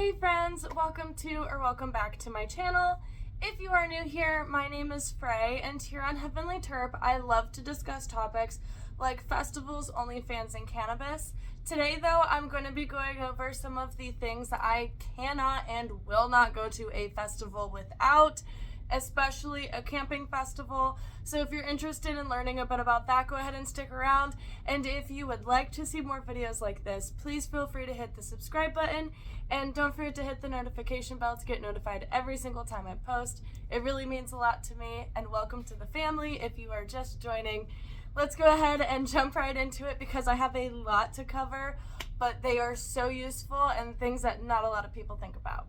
Hey friends, welcome back to my channel. If you are new here, my name is Frey, and here on Heavenly Terp, I love to discuss topics like festivals, OnlyFans, and cannabis. Today though, I'm going to be going over some of the things that I cannot and will not go to a festival without, especially a camping festival. So if you're interested in learning a bit about that, go ahead and stick around. And if you would like to see more videos like this, please feel free to hit the subscribe button, and don't forget to hit the notification bell to get notified every single time I post. It really means a lot to me, and welcome to the family if you are just joining. Let's go ahead and jump right into it because I have a lot to cover, but they are so useful and things that not a lot of people think about.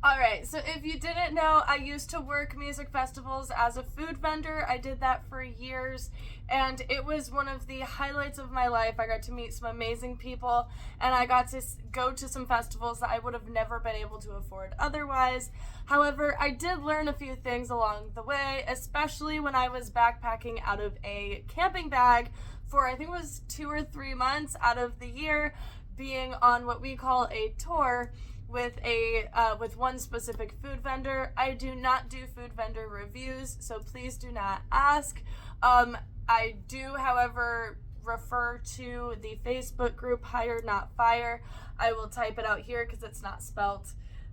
Alright, so if you didn't know, I used to work music festivals as a food vendor. I did that for years, and it was one of the highlights of my life. I got to meet some amazing people, and I got to go to some festivals that I would have never been able to afford otherwise. However, I did learn a few things along the way, especially when I was backpacking out of a camping bag for I think it was 2 or 3 months out of the year, being on what we call a tour with one specific food vendor. I do not do food vendor reviews, so please do not ask. I do, however, refer to the Facebook group Hire Not Fire. I will type it out here because it's not spelt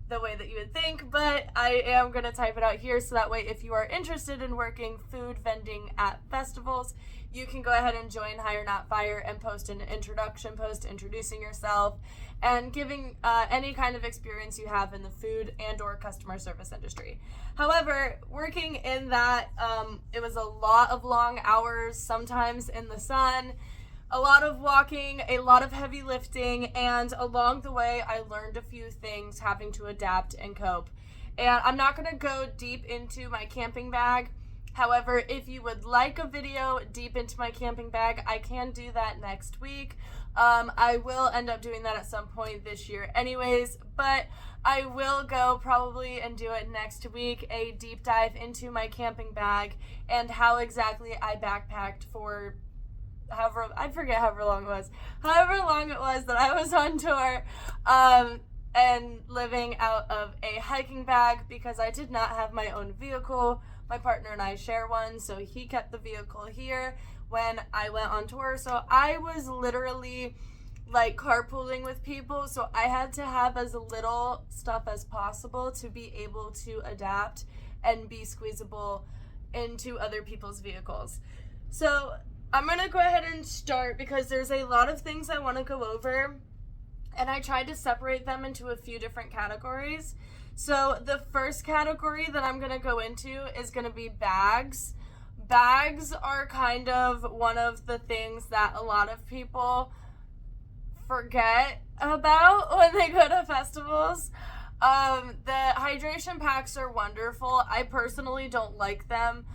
the way that you would think, but I am going to type it out here so that way if you are interested in working food vending at festivals, you can go ahead and join Hire Not Fire and post an introduction post introducing yourself and giving any kind of experience you have in the food and or customer service industry. However, working in that, it was a lot of long hours, sometimes in the sun, a lot of walking, a lot of heavy lifting, and along the way, I learned a few things having to adapt and cope. And I'm not going to go deep into my camping bag. However, if you would like a video deep into my camping bag, I can do that next week. I will end up doing that at some point this year anyways, but I will go probably and do it next week, a deep dive into my camping bag and how exactly I backpacked for however long it was that I was on tour, and living out of a hiking bag because I did not have my own vehicle. My partner and I share one, so he kept the vehicle here when I went on tour. So I was literally like carpooling with people, so I had to have as little stuff as possible to be able to adapt and be squeezable into other people's vehicles. So I'm going to go ahead and start because there's a lot of things I want to go over, and I tried to separate them into a few different categories. So the first category that I'm going to go into is going to be bags. Bags are kind of one of the things that a lot of people forget about when they go to festivals. The hydration packs are wonderful. I personally don't like them.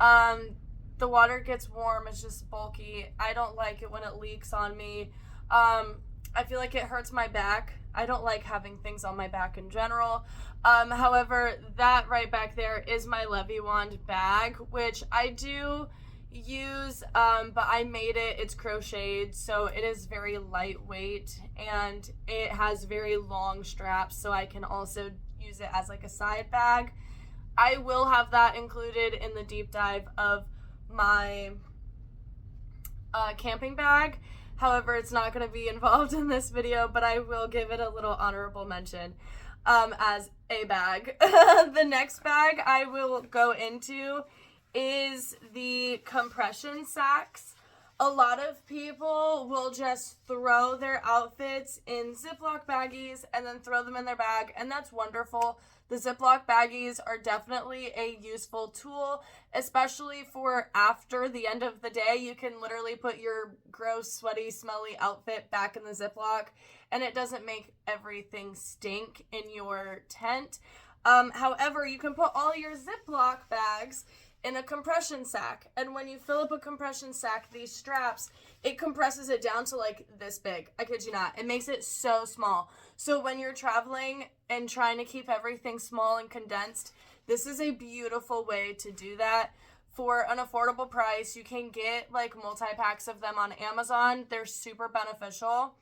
The water gets warm, it's just bulky. I don't like it when it leaks on me. I feel like it hurts my back. I don't like having things on my back in general. However, that right back there is my Levy Wand bag, which I do use, but I made it. It's crocheted, so it is very lightweight, and it has very long straps, so I can also use it as like a side bag. I will have that included in the deep dive of my camping bag. However, it's not going to be involved in this video, but I will give it a little honorable mention as a bag. The next bag I will go into is the compression sacks. A lot of people will just throw their outfits in Ziploc baggies and then throw them in their bag, and that's wonderful. The Ziploc baggies are definitely a useful tool, especially for after the end of the day. You can literally put your gross, sweaty, smelly outfit back in the Ziploc, and it doesn't make everything stink in your tent. However, you can put all your Ziploc bags in a compression sack, and when you fill up a compression sack, these straps it compresses it down to like this big. I kid you not. It makes it so small. So when you're traveling and trying to keep everything small and condensed, this is a beautiful way to do that. For an affordable price, you can get like multi-packs of them on Amazon. They're super beneficial.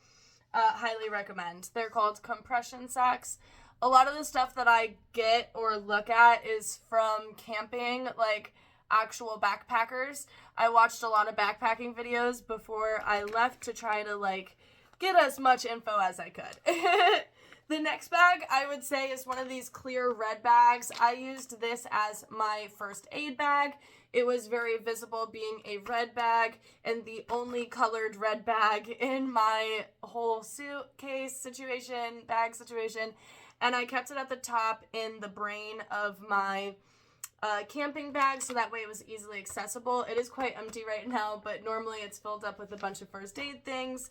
Highly recommend. They're called compression sacks. A lot of the stuff that I get or look at is from camping, like actual backpackers. I watched a lot of backpacking videos before I left to try to like get as much info as I could. The next bag I would say is one of these clear red bags. I used this as my first aid bag. It was very visible being a red bag and the only colored red bag in my whole suitcase situation, bag situation. And I kept it at the top in the brain of my camping bag, so that way it was easily accessible. It is quite empty right now, but normally it's filled up with a bunch of first aid things.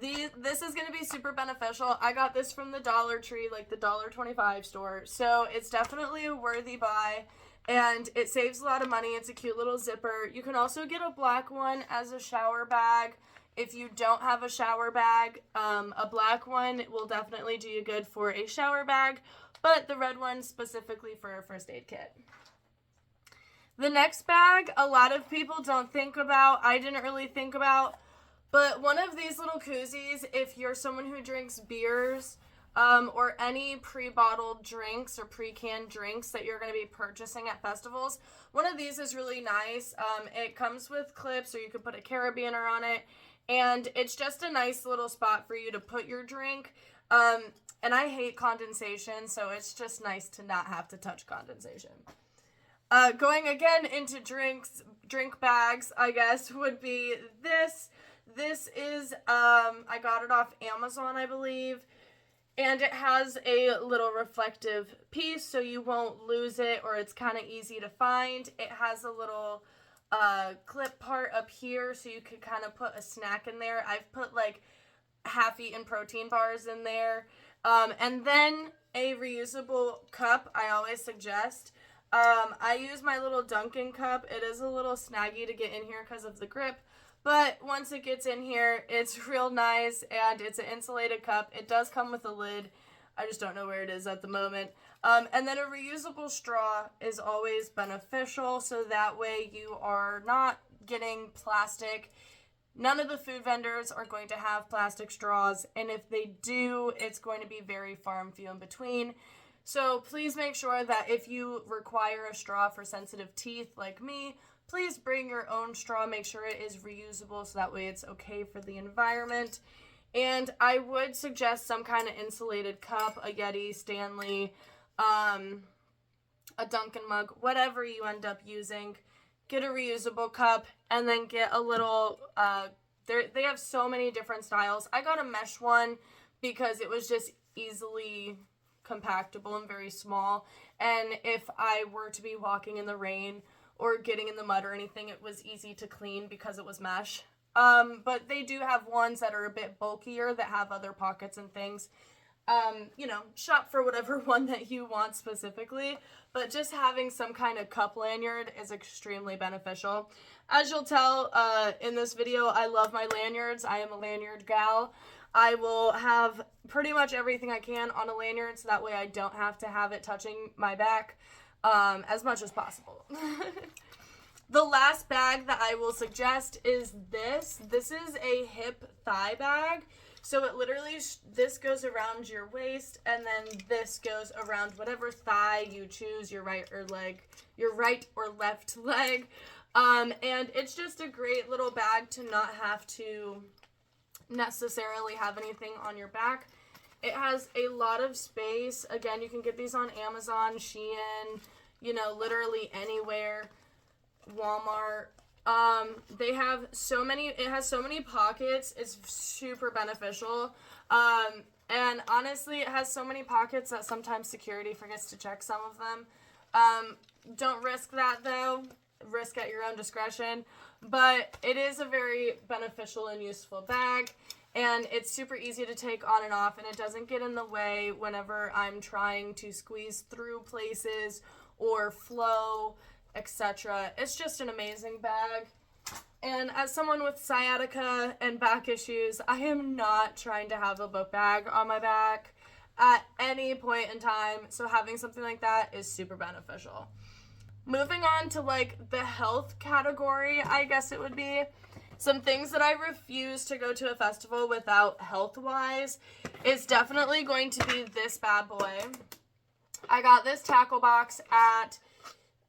This is going to be super beneficial. I got this from the Dollar Tree, like the $1.25 store, so it's definitely a worthy buy, and it saves a lot of money. It's a cute little zipper. You can also get a black one as a shower bag. If you don't have a shower bag, a black one will definitely do you good for a shower bag, but the red one specifically for a first aid kit. The next bag, a lot of people don't think about. I didn't really think about. But one of these little koozies, if you're someone who drinks beers or any pre-bottled drinks or pre-canned drinks that you're going to be purchasing at festivals, one of these is really nice. It comes with clips, or you could put a carabiner on it. And it's just a nice little spot for you to put your drink. And I hate condensation, so it's just nice to not have to touch condensation. Going again into drink bags, I guess, would be this. This is, I got it off Amazon, I believe, and it has a little reflective piece, so you won't lose it, or it's kind of easy to find. It has a little clip part up here, so you could kind of put a snack in there. I've put, like, half-eaten protein bars in there. And then a reusable cup, I always suggest. I use my little Dunkin' cup. It is a little snaggy to get in here because of the grip, but once it gets in here, it's real nice, and it's an insulated cup. It does come with a lid. I just don't know where it is at the moment. And then a reusable straw is always beneficial, so that way you are not getting plastic. None of the food vendors are going to have plastic straws, and if they do, it's going to be very far and few in between. So please make sure that if you require a straw for sensitive teeth like me, please bring your own straw. Make sure it is reusable so that way it's okay for the environment. And I would suggest some kind of insulated cup, a Yeti, Stanley, a Dunkin' mug, whatever you end up using. Get a reusable cup, and then get a little, they have so many different styles. I got a mesh one because it was just easily compactable and very small, and if I were to be walking in the rain or getting in the mud or anything, it was easy to clean because it was mesh. But they do have ones that are a bit bulkier that have other pockets and things. You know, shop for whatever one that you want specifically, but just having some kind of cup lanyard is extremely beneficial. As you'll tell in this video, I love my lanyards. I am a lanyard gal. I will have pretty much everything I can on a lanyard, so that way I don't have to have it touching my back as much as possible. The last bag that I will suggest is this. This is a hip thigh bag. So it literally, this goes around your waist, and then this goes around whatever thigh you choose, your right or left leg. And it's just a great little bag to not have to necessarily have anything on your back. It has a lot of space. Again, you can get these on Amazon, Shein, you know, literally anywhere, Walmart. They have so many, it has so many pockets. It's super beneficial. And honestly, it has so many pockets that sometimes security forgets to check some of them. Don't risk that though. Risk at your own discretion. But it is a very beneficial and useful bag. And it's super easy to take on and off, and it doesn't get in the way whenever I'm trying to squeeze through places or flow, etc. It's just an amazing bag. And as someone with sciatica and back issues, I am not trying to have a book bag on my back at any point in time. So having something like that is super beneficial. Moving on to like the health category, I guess it would be. Some things that I refuse to go to a festival without health-wise is definitely going to be this bad boy. I got this tackle box at,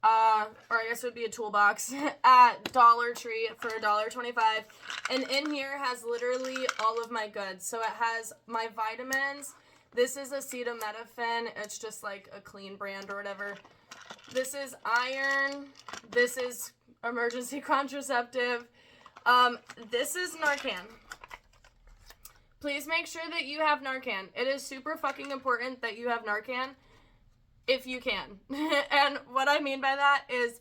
or I guess it would be a toolbox, at Dollar Tree for $1.25. And in here has literally all of my goods. So it has my vitamins. This is acetaminophen. It's just like a clean brand or whatever. This is iron. This is emergency contraceptive. This is Narcan. Please make sure that you have Narcan. It is super fucking important that you have Narcan if you can. And what I mean by that is,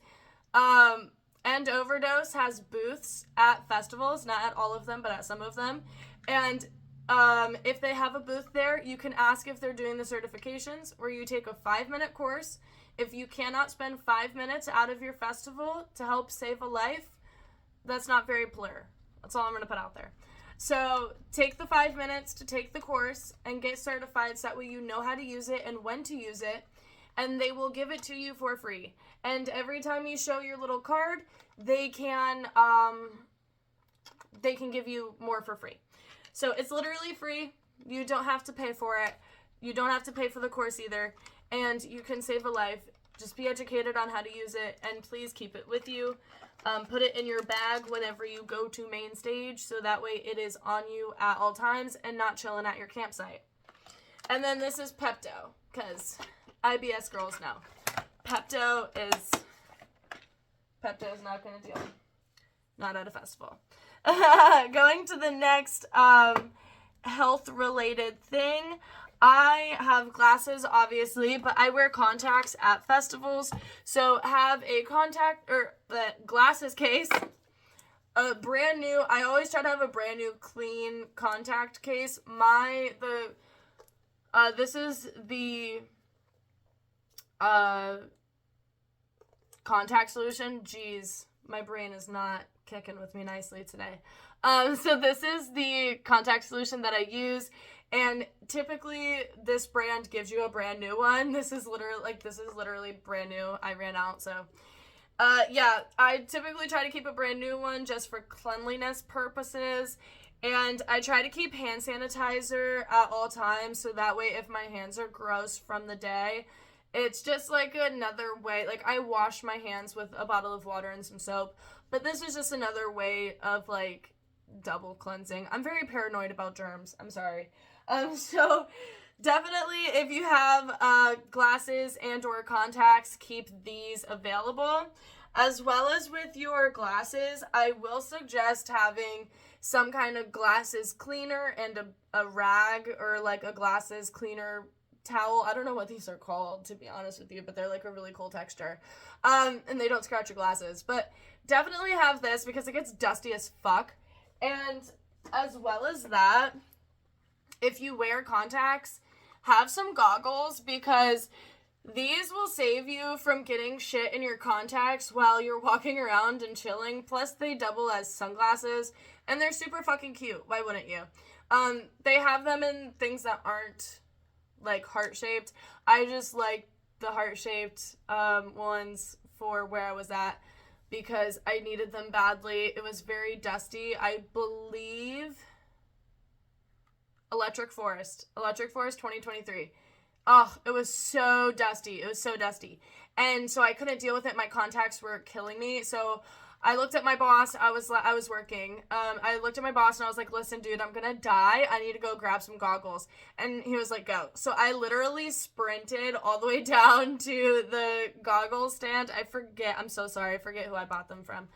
End Overdose has booths at festivals, not at all of them, but at some of them. And if they have a booth there, you can ask if they're doing the certifications, where you take a 5-minute course. If you cannot spend 5 minutes out of your festival to help save a life, that's not very clear. That's all I'm going to put out there. So take the 5 minutes to take the course and get certified so that way you know how to use it and when to use it, and they will give it to you for free. And every time you show your little card, they can give you more for free. So it's literally free. You don't have to pay for it. You don't have to pay for the course either. And you can save a life. Just be educated on how to use it, and please keep it with you. Put it in your bag whenever you go to main stage, so that way it is on you at all times and not chilling at your campsite. And then this is Pepto, because IBS girls know. Pepto is not going to deal. Not at a festival. Going to the next health-related thing. I have glasses, obviously, but I wear contacts at festivals. So have a glasses case, a brand new, I always try to have a brand new clean contact case. This is the contact solution. Jeez, my brain is not kicking with me nicely today. So this is the contact solution that I use. And typically this brand gives you a brand new one. This is literally brand new. I ran out, so yeah, I typically try to keep a brand new one just for cleanliness purposes. And I try to keep hand sanitizer at all times, so that way if my hands are gross from the day, it's just like another way. Like, I wash my hands with a bottle of water and some soap, but this is just another way of like double cleansing. I'm very paranoid about germs. I'm sorry. So definitely if you have glasses and or contacts, keep these available. As well as with your glasses, I will suggest having some kind of glasses cleaner and a rag or like a glasses cleaner towel. I don't know what these are called, to be honest with you, but they're like a really cool texture. And they don't scratch your glasses. But definitely have this because it gets dusty as fuck. And as well as that, if you wear contacts, have some goggles, because these will save you from getting shit in your contacts while you're walking around and chilling. Plus, they double as sunglasses, and they're super fucking cute. Why wouldn't you? They have them in things that aren't, like, heart-shaped. I just like the heart-shaped ones for where I was at, because I needed them badly. It was very dusty. I believe Electric Forest 2023. Oh, it was so dusty. And so I couldn't deal with it. My contacts were killing me. So I looked at my boss. I was working. I looked at my boss and I was like, listen, dude, I'm going to die. I need to go grab some goggles. And he was like, go. So I literally sprinted all the way down to the goggles stand. I'm so sorry. I forget who I bought them from.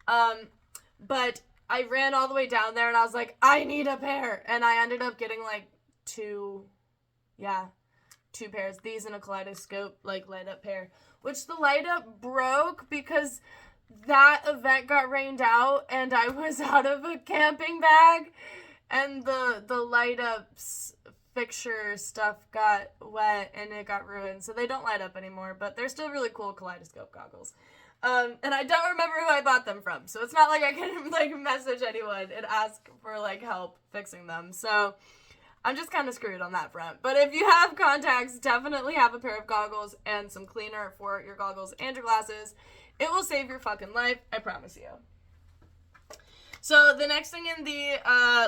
But I ran all the way down there and I was like, I need a pair. And I ended up getting like two pairs. These and a kaleidoscope, like, light up pair. Which the light up broke because that event got rained out and I was out of a camping bag. And the light up fixture stuff got wet and it got ruined. So they don't light up anymore, but they're still really cool kaleidoscope goggles. And I don't remember who I bought them from, so it's not like I can, like, message anyone and ask for, like, help fixing them. So I'm just kind of screwed on that front. But if you have contacts, definitely have a pair of goggles and some cleaner for your goggles and your glasses. It will save your fucking life, I promise you. So the next thing in the,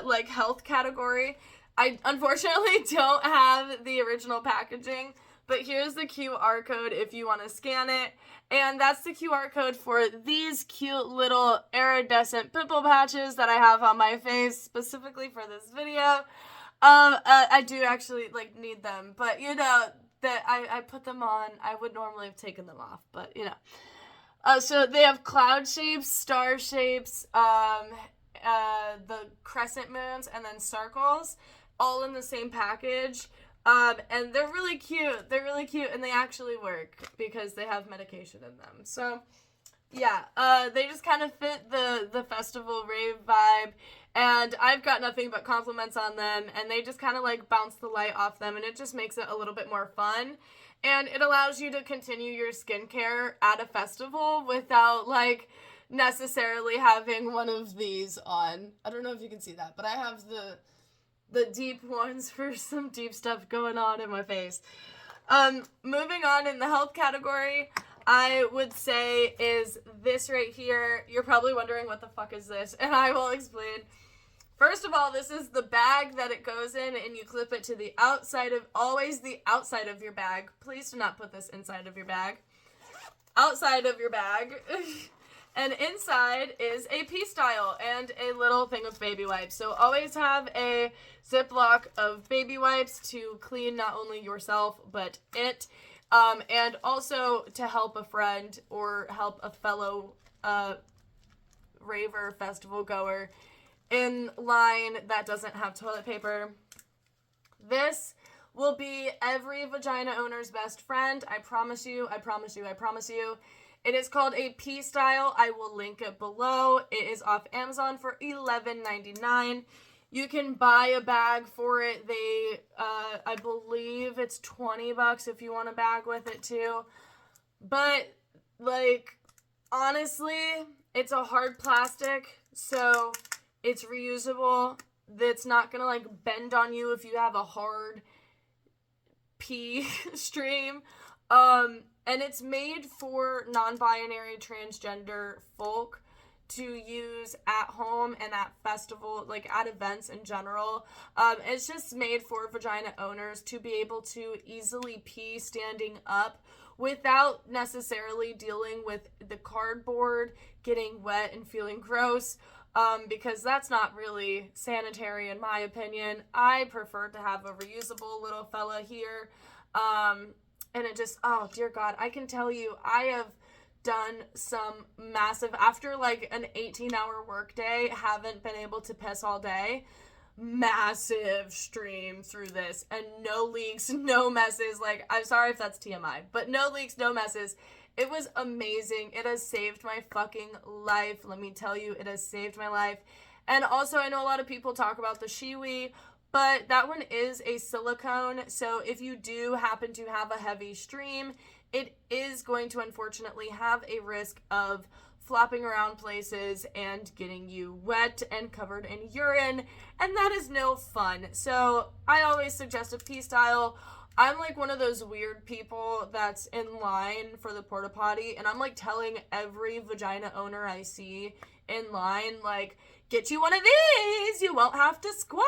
like, health category, I unfortunately don't have the original packaging, but here's the QR code if you want to scan it. And that's the QR code for these cute little iridescent pimple patches that I have on my face specifically for this video. I do actually, like, need them, but, you know, that I put them on. I would normally have taken them off, but, you know. So they have cloud shapes, star shapes, the crescent moons, and then circles, all in the same package. And they're really cute. They're really cute, and they actually work because they have medication in them. So, yeah, they just kind of fit the festival rave vibe, and I've got nothing but compliments on them, and they just kind of, like, bounce the light off them, and it just makes it a little bit more fun, and it allows you to continue your skincare at a festival without, like, necessarily having one of these on. I don't know if you can see that, but I have the deep ones for some deep stuff going on in my face. Moving on in the health category, I would say is this right here. You're probably wondering what the fuck is this, and I will explain. First of all, this is the bag that it goes in, and you clip it to the outside of, always the outside of your bag. Please do not put this inside of your bag. Outside of your bag. And inside is a pee style and a little thing of baby wipes. So always have a Ziploc of baby wipes to clean not only yourself, but it. And also to help a friend or help a fellow raver, festival goer in line that doesn't have toilet paper. This will be every vagina owner's best friend. I promise you, I promise you, I promise you. It is called a pee style. I will link it below. It is off Amazon for $11.99. You can buy a bag for it. They, I believe it's $20 if you want a bag with it too. But, like, honestly, it's a hard plastic, so it's reusable. That's not gonna, like, bend on you if you have a hard pee stream. And it's made for non-binary transgender folk to use at home and at festival, like at events in general. It's just made for vagina owners to be able to easily pee standing up without necessarily dealing with the cardboard getting wet and feeling gross, because that's not really sanitary in my opinion. I prefer to have a reusable little fella here. And it just, oh, dear God, I can tell you, I have done some massive, after like an 18-hour workday, haven't been able to piss all day, massive stream through this, and no leaks, no messes. Like, I'm sorry if that's TMI, but no leaks, no messes. It was amazing. It has saved my fucking life. Let me tell you, it has saved my life. And also, I know a lot of people talk about the Shewee, but that one is a silicone, so if you do happen to have a heavy stream, it is going to unfortunately have a risk of flopping around places and getting you wet and covered in urine, and that is no fun. So I always suggest a pee style. I'm like one of those weird people that's in line for the porta potty, and I'm like telling every vagina owner I see in line, like, get you one of these, you won't have to squat.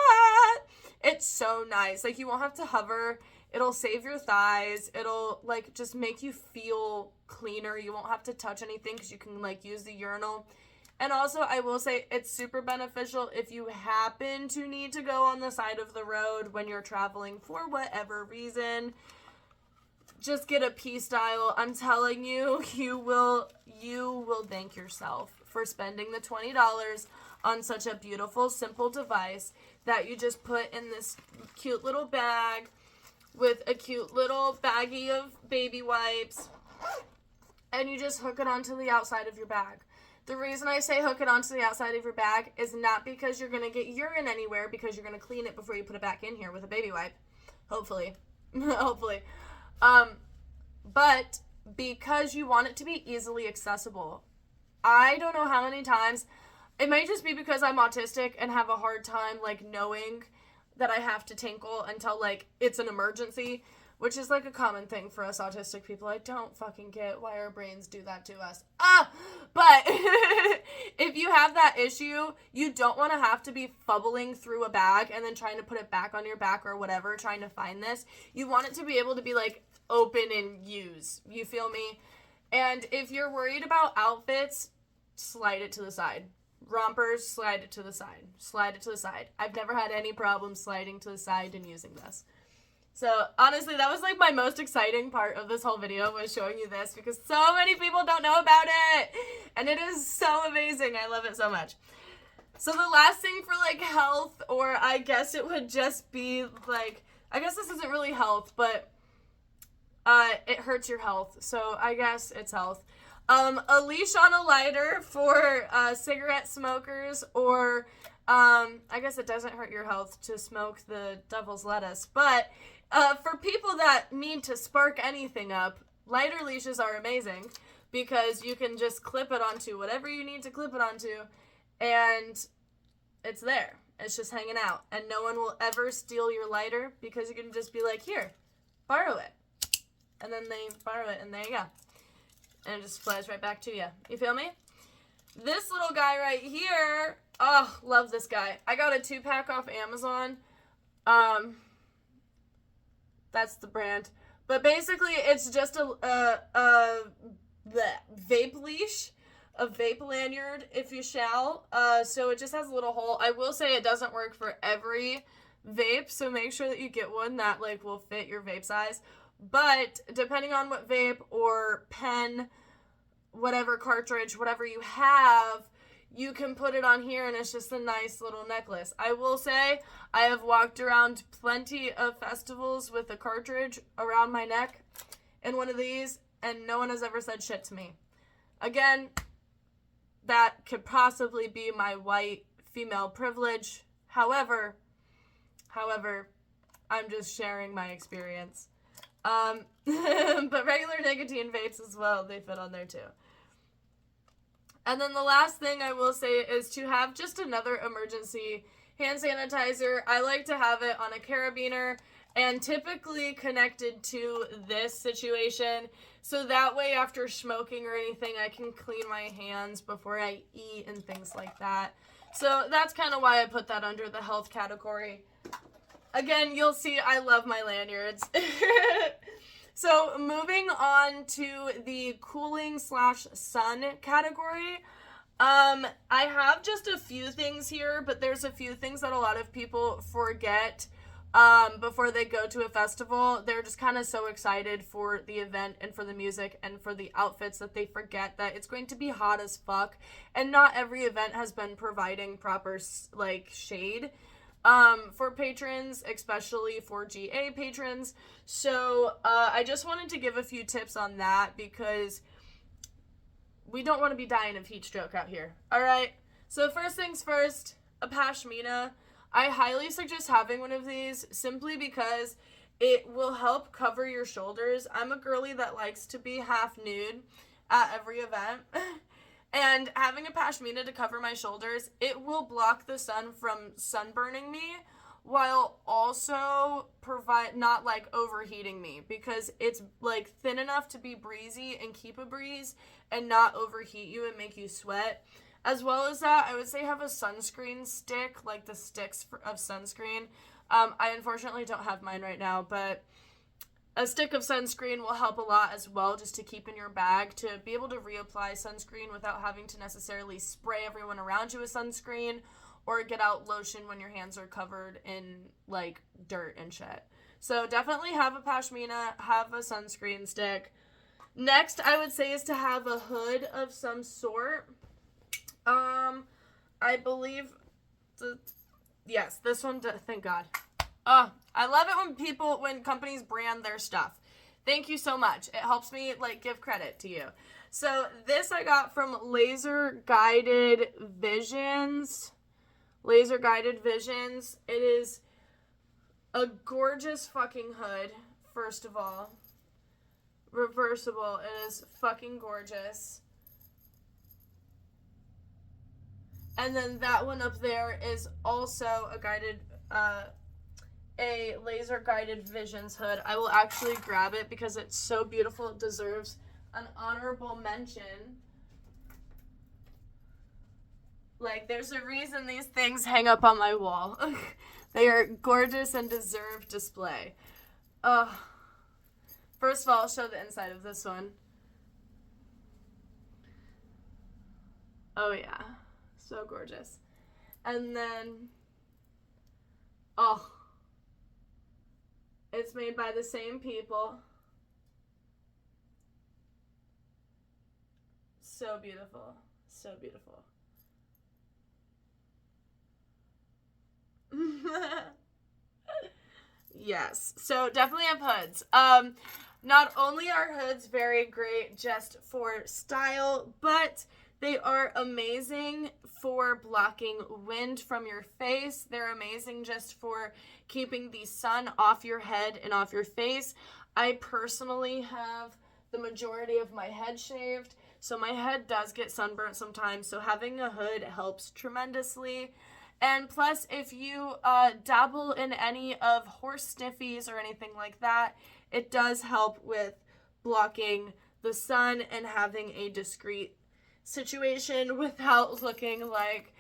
It's so nice. Like, you won't have to hover. It'll save your thighs. It'll, like, just make you feel cleaner. You won't have to touch anything because you can, like, use the urinal. And also, I will say, it's super beneficial if you happen to need to go on the side of the road when you're traveling for whatever reason. Just get a pee style. I'm telling you, you will thank yourself for spending the $20 on such a beautiful, simple device that you just put in this cute little bag with a cute little baggie of baby wipes, and you just hook it onto the outside of your bag. The reason I say hook it onto the outside of your bag is not because you're going to get urine anywhere, because you're going to clean it before you put it back in here with a baby wipe. Hopefully. Hopefully. But because you want it to be easily accessible. I don't know how many times, it might just be because I'm autistic and have a hard time, like, knowing that I have to tinkle until, like, it's an emergency, which is, like, a common thing for us autistic people. I don't fucking get why our brains do that to us. But if you have that issue, you don't want to have to be fumbling through a bag and then trying to put it back on your back or whatever, trying to find this. You want it to be able to be, like, open and use. You feel me? And if you're worried about outfits, slide it to the side. Rompers, slide it to the side. Slide it to the side. I've never had any problem sliding to the side and using this. So, honestly, that was, like, my most exciting part of this whole video, was showing you this, because so many people don't know about it, and it is so amazing. I love it so much. So, the last thing for, like, health, or I guess it would just be, like, I guess this isn't really health, but it hurts your health, so I guess it's health. A leash on a lighter for cigarette smokers, or I guess it doesn't hurt your health to smoke the devil's lettuce, but for people that need to spark anything up, lighter leashes are amazing, because you can just clip it onto whatever you need to clip it onto, and it's there. It's just hanging out, and no one will ever steal your lighter, because you can just be like, here, borrow it. And then they borrow it, and there you go. And it just flies right back to you. You feel me? This little guy right here, oh, love this guy. I got a 2-pack off Amazon. That's the brand. But basically, it's just a vape leash, a vape lanyard, if you shall. So it just has a little hole. I will say it doesn't work for every vape, so make sure that you get one that, like, will fit your vape size. But depending on what vape or pen, whatever cartridge, whatever you have, you can put it on here, and it's just a nice little necklace. I will say I have walked around plenty of festivals with a cartridge around my neck in one of these, and no one has ever said shit to me. Again, that could possibly be my white female privilege. However, I'm just sharing my experience. But regular nicotine vapes as well, they fit on there too. And then the last thing I will say is to have just another emergency hand sanitizer. I like to have it on a carabiner and typically connected to this situation, so that way after smoking or anything, I can clean my hands before I eat and things like that. So that's kind of why I put that under the health category. Again, you'll see I love my lanyards. So moving on to the cooling/sun category. I have just a few things here, but there's a few things that a lot of people forget before they go to a festival. They're just kind of so excited for the event and for the music and for the outfits that they forget that it's going to be hot as fuck, and not every event has been providing proper, like, shade for patrons, especially for GA patrons. So I just wanted to give a few tips on that, because we don't want to be dying of heat stroke out here. All right. So first things first, a pashmina. I highly suggest having one of these, simply because it will help cover your shoulders. I'm a girly that likes to be half nude at every event. And having a pashmina to cover my shoulders, it will block the sun from sunburning me, while also not, like, overheating me, because it's, like, thin enough to be breezy and keep a breeze and not overheat you and make you sweat. As well as that, I would say have a sunscreen stick, like the sticks of sunscreen. I unfortunately don't have mine right now, but a stick of sunscreen will help a lot as well, just to keep in your bag, to be able to reapply sunscreen without having to necessarily spray everyone around you with sunscreen, or get out lotion when your hands are covered in, like, dirt and shit. So definitely have a pashmina, have a sunscreen stick. Next, I would say, is to have a hood of some sort. I believe, yes, this one, thank God. I love it when companies brand their stuff. Thank you so much. It helps me, like, give credit to you. So this I got from Laser Guided Visions. Laser Guided Visions. It is a gorgeous fucking hood, first of all. reversible. It is fucking gorgeous. And then that one up there is also a guided, a laser guided Visions hood. I will actually grab it because it's so beautiful. It deserves an honorable mention. Like, there's a reason these things hang up on my wall. They are gorgeous and deserve display. First of all, I'll show the inside of this one. Oh yeah, so gorgeous. And then, it's made by the same people. So beautiful, so beautiful. Yes, so definitely have hoods. Not only are hoods very great just for style, but they are amazing for blocking wind from your face. They're amazing just for keeping the sun off your head and off your face. I personally have the majority of my head shaved, so my head does get sunburnt sometimes, so having a hood helps tremendously. And plus, if you dabble in any of horse sniffies or anything like that, it does help with blocking the sun and having a discreet situation without looking like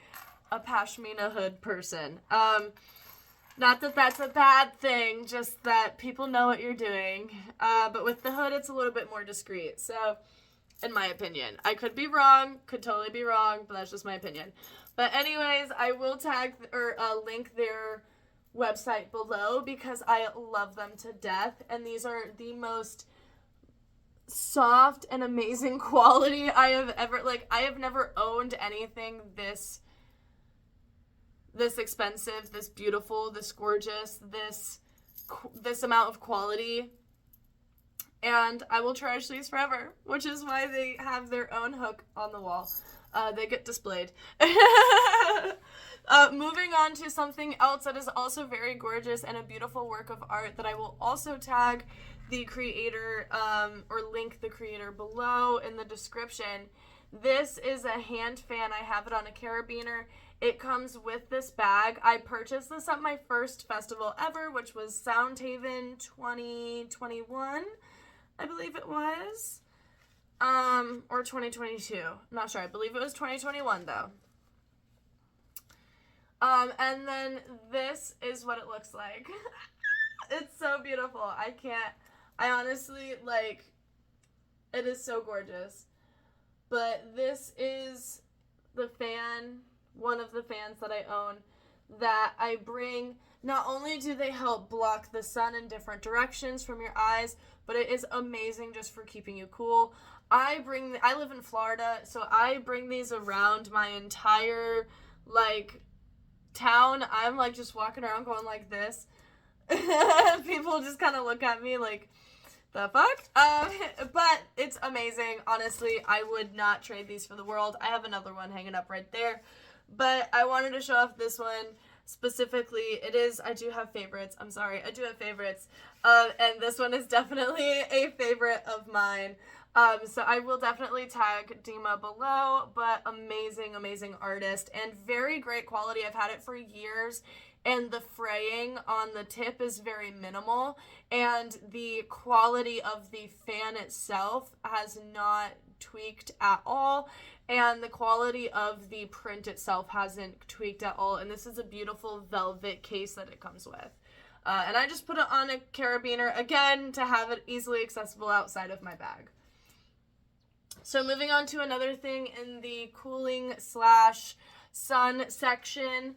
a pashmina hood person. Not that that's a bad thing, just that people know what you're doing. But with the hood, it's a little bit more discreet. So, in my opinion, I could be wrong, could totally be wrong, but that's just my opinion. But anyways, I will tag or link their website below because I love them to death. And these are the most soft and amazing quality I have ever, I have never owned anything this expensive, this beautiful, this gorgeous, this amount of quality. And I will cherish these forever, which is why they have their own hook on the wall. They get displayed. Moving on to something else that is also very gorgeous and a beautiful work of art that I will also tag the creator or link the creator below in the description. This is a hand fan. I have it on a carabiner. It comes with this bag. I purchased this at my first festival ever, which was Soundhaven 2021, I believe it was. Or 2022. Not sure. I believe it was 2021 though. And then this is what it looks like. It's so beautiful. I honestly, it is so gorgeous. But this is the fan, one of the fans that I own, that I bring. Not only do they help block the sun in different directions from your eyes, but it is amazing just for keeping you cool. I live in Florida, so I bring these around my entire, town. I'm, just walking around going like this. People just kind of look at me like, the fuck? But it's amazing. Honestly, I would not trade these for the world. I have another one hanging up right there. But I wanted to show off this one specifically. I do have favorites. I'm sorry. I do have favorites. And this one is definitely a favorite of mine. So I will definitely tag Dima below, but amazing, amazing artist and very great quality. I've had it for years and the fraying on the tip is very minimal and the quality of the fan itself has not tweaked at all and the quality of the print itself hasn't tweaked at all, and this is a beautiful velvet case that it comes with. And I just put it on a carabiner, again, to have it easily accessible outside of my bag. So moving on to another thing in the cooling / sun section,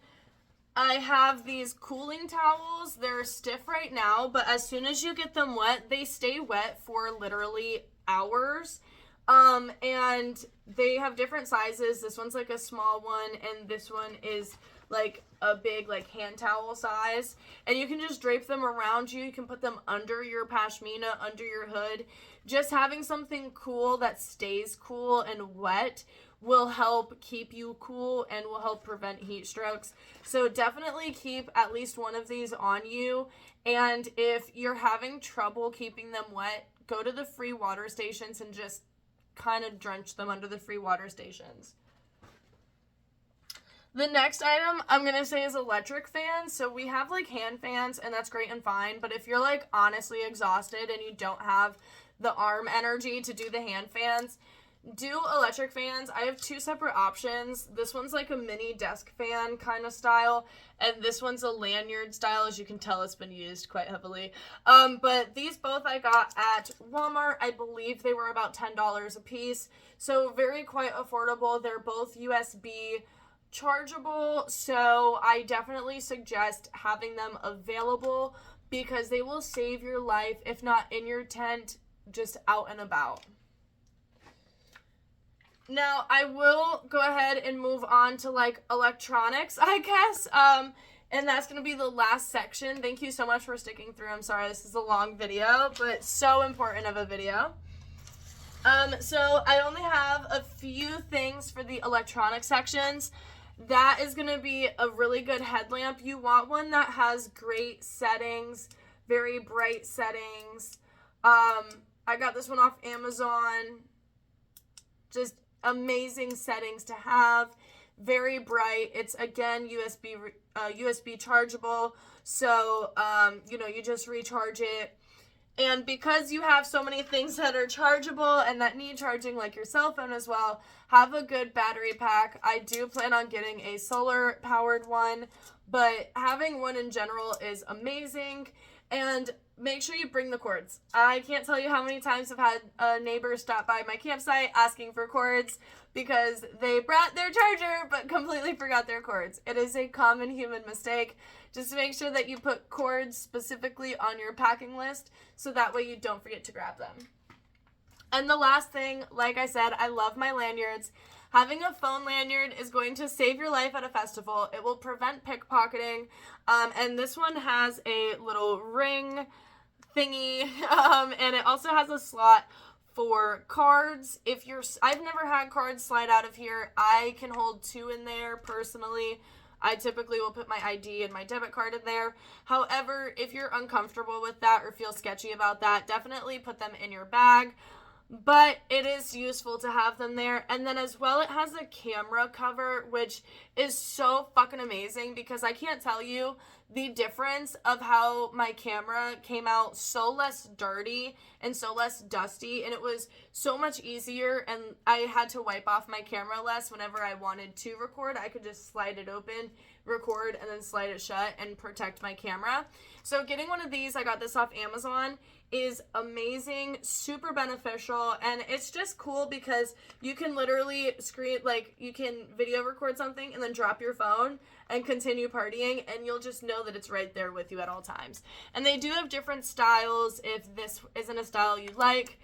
I have these cooling towels. They're stiff right now, but as soon as you get them wet, they stay wet for literally hours. And they have different sizes. This one's like a small one, and this one is like a big hand towel size. And you can just drape them around you. You can put them under your pashmina, under your hood. Just having something cool that stays cool and wet will help keep you cool and will help prevent heat strokes. So definitely keep at least one of these on you. And if you're having trouble keeping them wet, go to the free water stations and just kind of drench them under the free water stations. The next item I'm going to say is electric fans. So we have like hand fans, and that's great and fine. But if you're like honestly exhausted and you don't have the arm energy to do the hand fans, do electric fans. I have two separate options. This one's like a mini desk fan kind of style, and this one's a lanyard style. As you can tell, it's been used quite heavily. But these both I got at Walmart. I believe they were about $10 a piece. So very quite affordable. They're both USB chargeable, so I definitely suggest having them available because they will save your life, if not in your tent, just out and about. Now, I will go ahead and move on to like electronics, I guess, and that's going to be the last section. Thank you so much for sticking through. I'm sorry, this is a long video, but so important of a video. So I only have a few things for the electronic sections. That is going to be a really good headlamp. You want one that has great settings, very bright settings. I got this one off Amazon. Just amazing settings to have. Very bright. It's, again, USB chargeable. So, you just recharge it. And because you have so many things that are chargeable and that need charging, like your cell phone as well, have a good battery pack. I do plan on getting a solar powered one, but having one in general is amazing. And make sure you bring the cords. I can't tell you how many times I've had a neighbor stop by my campsite asking for cords because they brought their charger but completely forgot their cords. It is a common human mistake. Just make sure that you put cords specifically on your packing list so that way you don't forget to grab them. And the last thing, like I said, I love my lanyards. Having a phone lanyard is going to save your life at a festival. It will prevent pickpocketing. And this one has a little ring thingy, and it also has a slot for cards. I've never had cards slide out of here. I can hold 2 in there personally. I typically will put my ID and my debit card in there. However, if you're uncomfortable with that or feel sketchy about that, definitely put them in your bag. But it is useful to have them there. And then as well, it has a camera cover, which is so fucking amazing because I can't tell you the difference of how my camera came out so less dirty and so less dusty. And it was so much easier, and I had to wipe off my camera less whenever I wanted to record. I could just slide it open, record, and then slide it shut and protect my camera. So getting one of these, I got this off Amazon, is amazing, super beneficial, and it's just cool because you can literally you can video record something and then drop your phone and continue partying, and you'll just know that it's right there with you at all times. And they do have different styles if this isn't a style you like.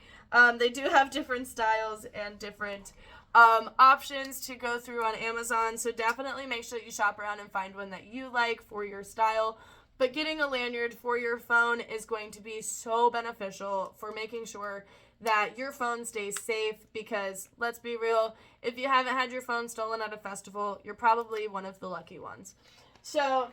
They do have different styles and different options to go through on Amazon, so definitely make sure that you shop around and find one that you like for your style. But getting a lanyard for your phone is going to be so beneficial for making sure that your phone stays safe because, let's be real, if you haven't had your phone stolen at a festival, you're probably one of the lucky ones. So,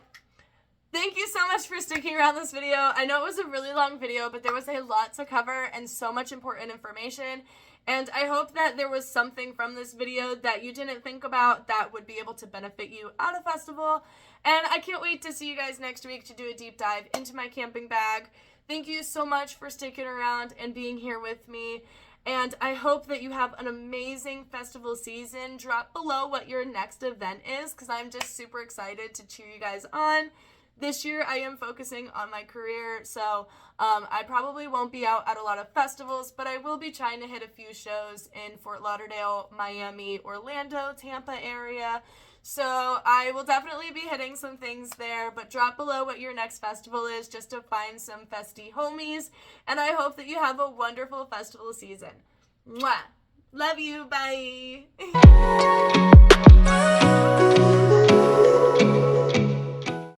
thank you so much for sticking around this video. I know it was a really long video, but there was a lot to cover and so much important information. And I hope that there was something from this video that you didn't think about that would be able to benefit you at a festival. And I can't wait to see you guys next week to do a deep dive into my camping bag. Thank you so much for sticking around and being here with me. And I hope that you have an amazing festival season. Drop below what your next event is because I'm just super excited to cheer you guys on. This year, I am focusing on my career, so I probably won't be out at a lot of festivals, but I will be trying to hit a few shows in Fort Lauderdale, Miami, Orlando, Tampa area. So I will definitely be hitting some things there, but drop below what your next festival is just to find some festy homies, and I hope that you have a wonderful festival season. Mwah! Love you, bye!